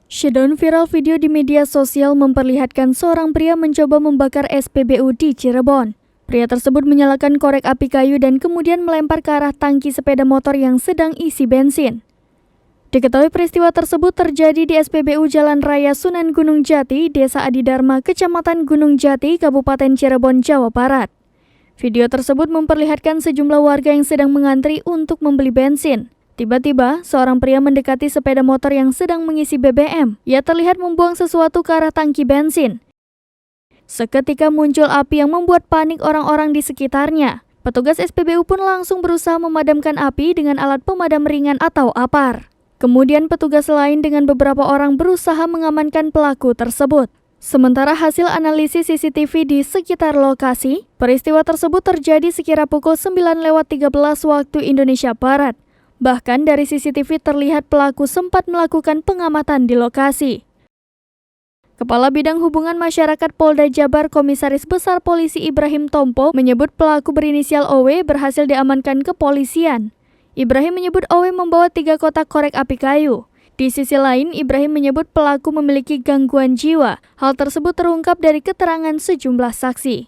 Showdown viral video di media sosial memperlihatkan seorang pria mencoba membakar SPBU di Cirebon. Pria tersebut menyalakan korek api kayu dan kemudian melempar ke arah tangki sepeda motor yang sedang isi bensin. Diketahui peristiwa tersebut terjadi di SPBU Jalan Raya Sunan Gunung Jati, Desa Adidharma, Kecamatan Gunung Jati, Kabupaten Cirebon, Jawa Barat. Video tersebut memperlihatkan sejumlah warga yang sedang mengantri untuk membeli bensin. Tiba-tiba, seorang pria mendekati sepeda motor yang sedang mengisi BBM. Ia terlihat membuang sesuatu ke arah tangki bensin. Seketika muncul api yang membuat panik orang-orang di sekitarnya. Petugas SPBU pun langsung berusaha memadamkan api dengan alat pemadam ringan atau APAR. Kemudian petugas lain dengan beberapa orang berusaha mengamankan pelaku tersebut. Sementara hasil analisis CCTV di sekitar lokasi, peristiwa tersebut terjadi sekira pukul 9:13 waktu Indonesia Barat. Bahkan dari CCTV terlihat pelaku sempat melakukan pengamatan di lokasi. Kepala Bidang Hubungan Masyarakat Polda Jabar Komisaris Besar Polisi Ibrahim Tompo menyebut pelaku berinisial OW berhasil diamankan kepolisian. Ibrahim menyebut OW membawa 3 kotak korek api kayu. Di sisi lain, Ibrahim menyebut pelaku memiliki gangguan jiwa. Hal tersebut terungkap dari keterangan sejumlah saksi.